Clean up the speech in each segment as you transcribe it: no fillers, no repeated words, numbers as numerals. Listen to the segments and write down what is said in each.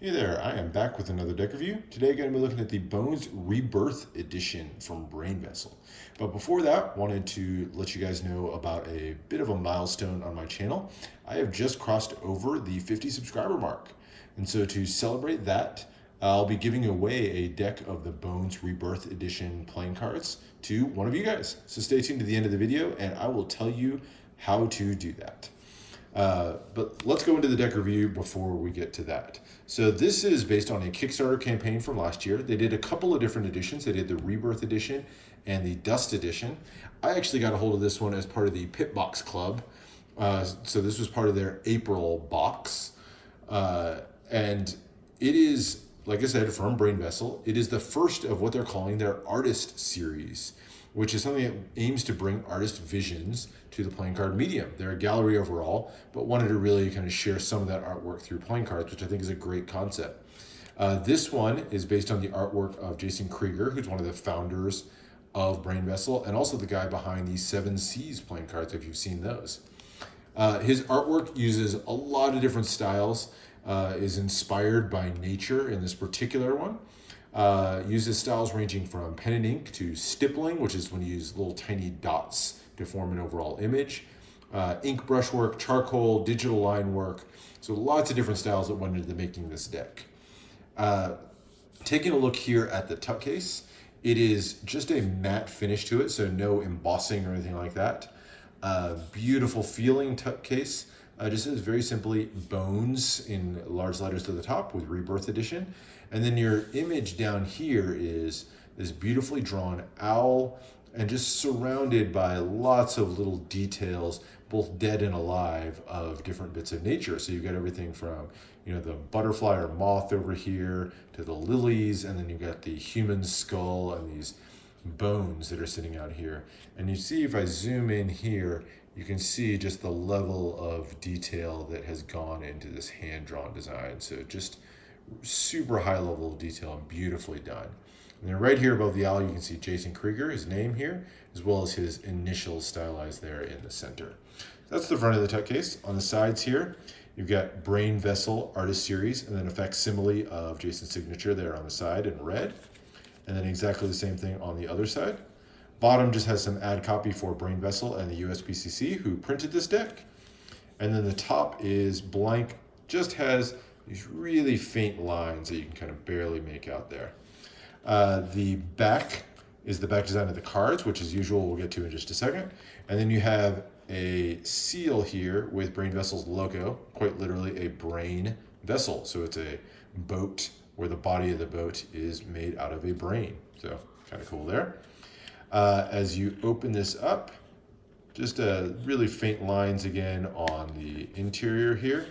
Hey there, I am back with another deck review. Today I'm going to be looking at the Bones Rebirth Edition from Brainvessel. But before that, wanted to let you guys know about a bit of a milestone on my channel. I have just crossed over the 50 subscriber mark. And so to celebrate that, I'll be giving away a deck of the Bones Rebirth Edition playing cards to one of you guys. So stay tuned to the end of the video and I will tell you how to do that. But let's go into the deck review before we get to that. So this is based on a Kickstarter campaign from last year. They did a couple of different editions. They did the Rebirth Edition and the Dust Edition. I actually got a hold of this one as part of the Pit Box Club. So this was part of their April box. And it is, like I said, from Brainvessel. It is the first of what they're calling their artist series, which is something that aims to bring artist visions to the playing card medium. They're a gallery overall, but wanted to really kind of share some of that artwork through playing cards, which I think is a great concept. This one is based on the artwork of Jason Kreiger, who's one of the founders of Brainvessel, and also the guy behind the Seven Seas playing cards, if you've seen those. His artwork uses a lot of different styles, is inspired by nature in this particular one. Uses styles ranging from pen and ink to stippling, which is when you use little tiny dots to form an overall image, ink brushwork, charcoal, digital line work. So lots of different styles that went into making this deck. Taking a look here at the tuck case, it is just a matte finish to it, so no embossing or anything like that. Beautiful feeling tuck case. Just says very simply Bones in large letters to the top with Rebirth Edition. And then your image down here is this beautifully drawn owl and just surrounded by lots of little details, both dead and alive, of different bits of nature. So you've got everything from, the butterfly or moth over here to the lilies, and then you've got the human skull and these bones that are sitting out here. And you see, if I zoom in here, you can see just the level of detail that has gone into this hand-drawn design. So just super high level of detail and beautifully done. And then right here above the owl, you can see Jason Kreiger, his name here, as well as his initials stylized there in the center. That's the front of the tuck case. On the sides here, you've got Brainvessel Artist Series, and then a facsimile of Jason's signature there on the side in red. And then exactly the same thing on the other side. Bottom just has some ad copy for Brainvessel and the USPCC who printed this deck. And then the top is blank, just has these really faint lines that you can kind of barely make out there. The back is the back design of the cards, which as usual we'll get to in just a second. And then you have a seal here with Brainvessel's logo, quite literally a brain vessel. So it's a boat where the body of the boat is made out of a brain. So kind of cool there. As you open this up, just really faint lines again on the interior here.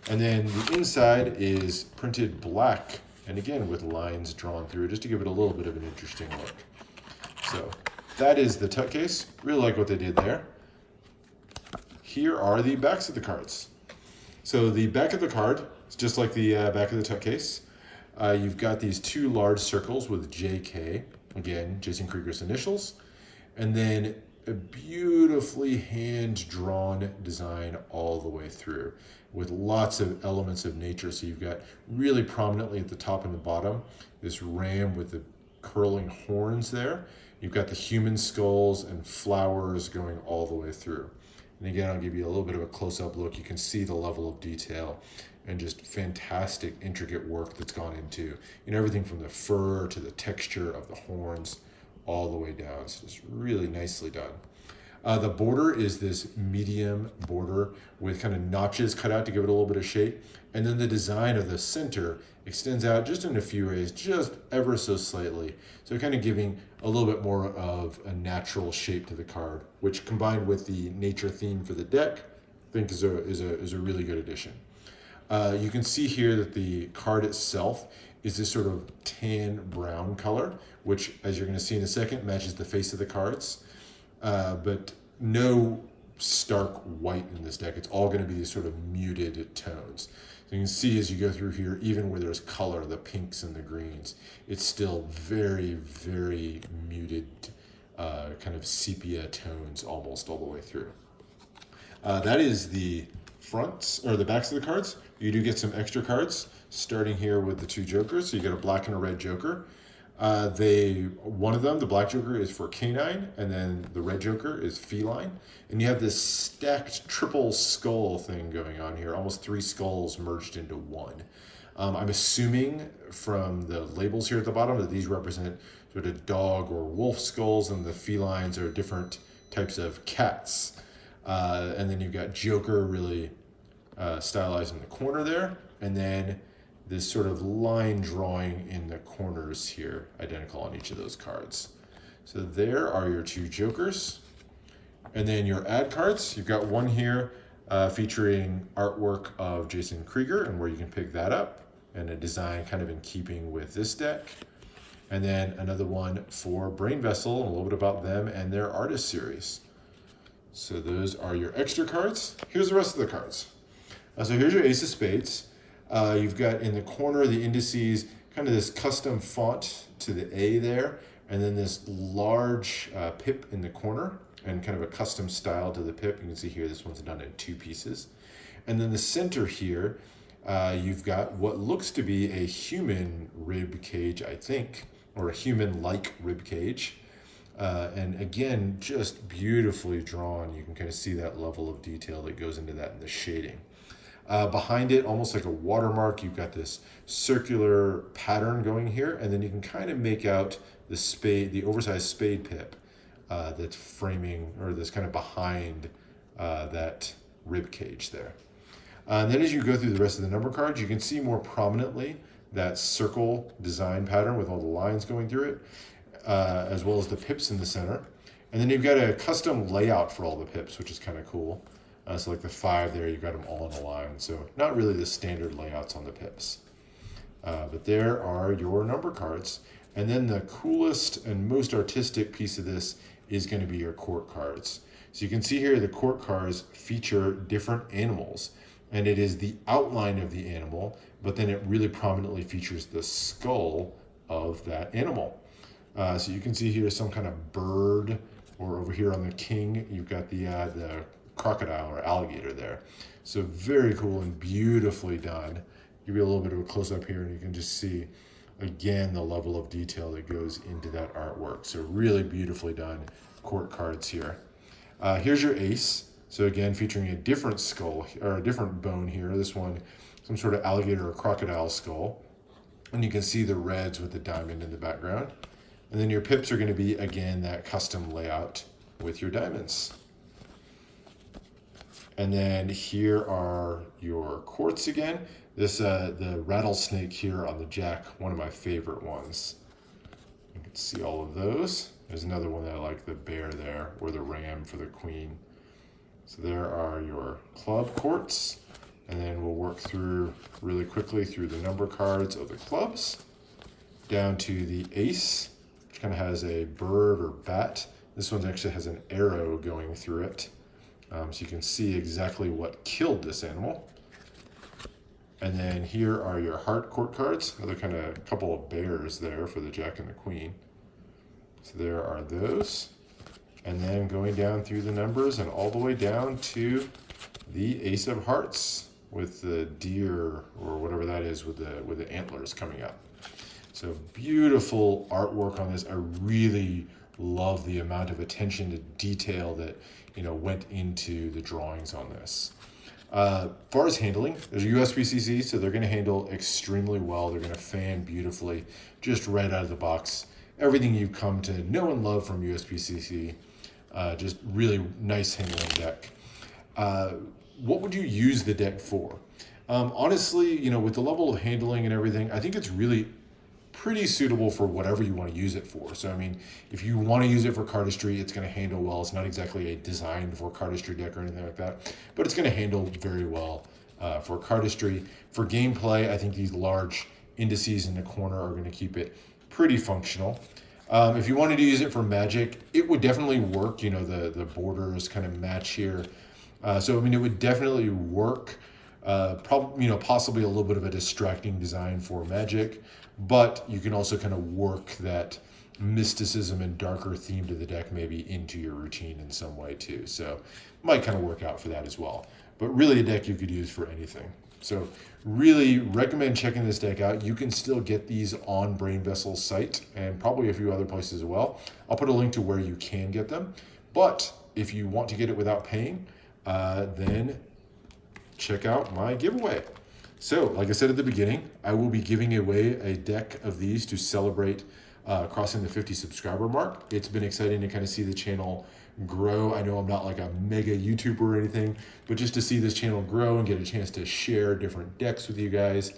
And then the inside is printed black, and again with lines drawn through, just to give it a little bit of an interesting look. So that is the tuck case. Really like what they did there. Here are the backs of the cards. So the back of the card is just like the back of the tuck case. You've got these two large circles with JK, again, Jason Kreiger's initials, and then a beautifully hand-drawn design all the way through with lots of elements of nature. So you've got really prominently at the top and the bottom, this ram with the curling horns there. You've got the human skulls and flowers going all the way through. And again, I'll give you a little bit of a close-up look. You can see the level of detail and just fantastic, intricate work that's gone into, everything from the fur to the texture of the horns all the way down. So it's really nicely done. The border is this medium border with kind of notches cut out to give it a little bit of shape. And then the design of the center extends out just in a few ways, just ever so slightly. So kind of giving a little bit more of a natural shape to the card, which combined with the nature theme for the deck, I think is a really good addition. You can see here that the card itself is this sort of tan brown color, which, as you're going to see in a second, matches the face of the cards. But no stark white in this deck. It's all going to be these sort of muted tones. So you can see as you go through here, even where there's color, the pinks and the greens, it's still very, very muted, kind of sepia tones almost all the way through. That is the fronts or the backs of the cards, you do get some extra cards, starting here with the 2 jokers. So you get a black and a red joker. One of them, the black joker, is for canine, and then the red joker is feline. And you have this stacked triple skull thing going on here, almost 3 skulls merged into one. I'm assuming from the labels here at the bottom that these represent sort of dog or wolf skulls, and the felines are different types of cats. And then you've got Joker really stylized in the corner there, and then this sort of line drawing in the corners here, identical on each of those cards. So there are your 2 jokers. And then your ad cards, you've got one here featuring artwork of Jason Kreiger, and where you can pick that up, and a design kind of in keeping with this deck. And then another one for Brainvessel, and a little bit about them and their artist series. So those are your extra cards. Here's the rest of the cards. So here's your Ace of Spades. You've got in the corner the indices, kind of this custom font to the A there, and then this large pip in the corner, and kind of a custom style to the pip. You can see here this one's done in 2 pieces. And then the center here, you've got what looks to be a human rib cage, I think, or a human-like rib cage. And again, just beautifully drawn. You can kind of see that level of detail that goes into that in the shading. Behind it, almost like a watermark, you've got this circular pattern going here, and then you can kind of make out the oversized spade pip that's framing, or that's kind of behind that rib cage there. And then as you go through the rest of the number cards, you can see more prominently that circle design pattern with all the lines going through it, as well as the pips in the center. And then you've got a custom layout for all the pips, which is kind of cool. So like the 5 there, you've got them all in a line. So not really the standard layouts on the pips. But there are your number cards. And then the coolest and most artistic piece of this is going to be your court cards. So you can see here the court cards feature different animals. And it is the outline of the animal, but then it really prominently features the skull of that animal. So you can see here some kind of bird, or over here on the king, you've got the crocodile or alligator there. So very cool and beautifully done. Give you a little bit of a close-up here, and you can just see, again, the level of detail that goes into that artwork. So really beautifully done court cards here. Here's your ace. So again, featuring a different skull, or a different bone here. This one, some sort of alligator or crocodile skull. And you can see the reds with the diamond in the background. And then your pips are going to be, again, that custom layout with your diamonds. And then here are your courts again. This the rattlesnake here on the jack, one of my favorite ones. You can see all of those. There's another one that I like, the bear there, or the ram for the queen. So there are your club courts. And then we'll work through really quickly through the number cards of the clubs, down to the ace, which kind of has a bird or bat. This one actually has an arrow going through it. So you can see exactly what killed this animal. And then here are your heart court cards, another kind of couple of bears there for the jack and the queen. So there are those. And then going down through the numbers and all the way down to the ace of hearts with the deer or whatever that is with the antlers coming up. So beautiful artwork on this. I really love the amount of attention to detail that went into the drawings on this. As far as handling, there's a USB-CC, so they're going to handle extremely well. They're going to fan beautifully, just right out of the box. Everything you've come to know and love from USB-CC. Just really nice handling deck. What would you use the deck for? Honestly, with the level of handling and everything, I think it's really pretty suitable for whatever you want to use it for. So, I mean, if you want to use it for cardistry, it's going to handle well. It's not exactly a designed for cardistry deck or anything like that, but it's going to handle very well for cardistry. For gameplay, I think these large indices in the corner are going to keep it pretty functional. If you wanted to use it for Magic, it would definitely work. The borders kind of match here. So, I mean, it would definitely work. Possibly a little bit of a distracting design for Magic, but you can also kind of work that mysticism and darker theme to the deck maybe into your routine in some way too. So might kind of work out for that as well. but really a deck you could use for anything. So really recommend checking this deck out. You can still get these on Brainvessel's site and probably a few other places as well. I'll put a link to where you can get them. But if you want to get it without paying, then check out my giveaway. So, like I said at the beginning, I will be giving away a deck of these to celebrate crossing the 50 subscriber mark. It's been exciting to kind of see the channel grow. I know I'm not like a mega YouTuber or anything, but just to see this channel grow and get a chance to share different decks with you guys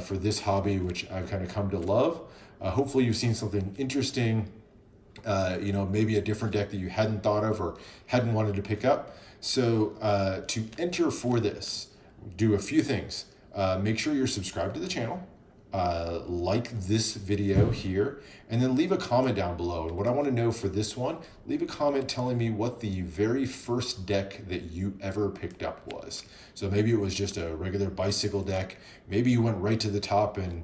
for this hobby, which I've kind of come to love. Hopefully you've seen something interesting, maybe a different deck that you hadn't thought of or hadn't wanted to pick up. So to enter for this, do a few things. Make sure you're subscribed to the channel, like this video here, and then leave a comment down below. And what I want to know for this one, leave a comment telling me what the very first deck that you ever picked up was. So maybe it was just a regular bicycle deck. Maybe you went right to the top and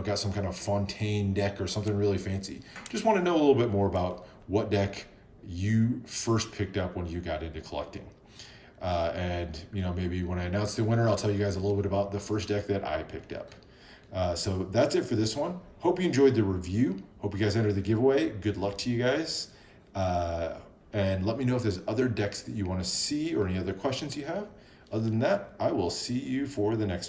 got some kind of Fontaine deck or something really fancy. Just want to know a little bit more about what deck you first picked up when you got into collecting. Maybe when I announce the winner, I'll tell you guys a little bit about the first deck that I picked up. So that's it for this one. Hope you enjoyed the review. Hope you guys entered the giveaway. Good luck to you guys. And let me know if there's other decks that you want to see or any other questions you have. Other than that, I will see you for the next one.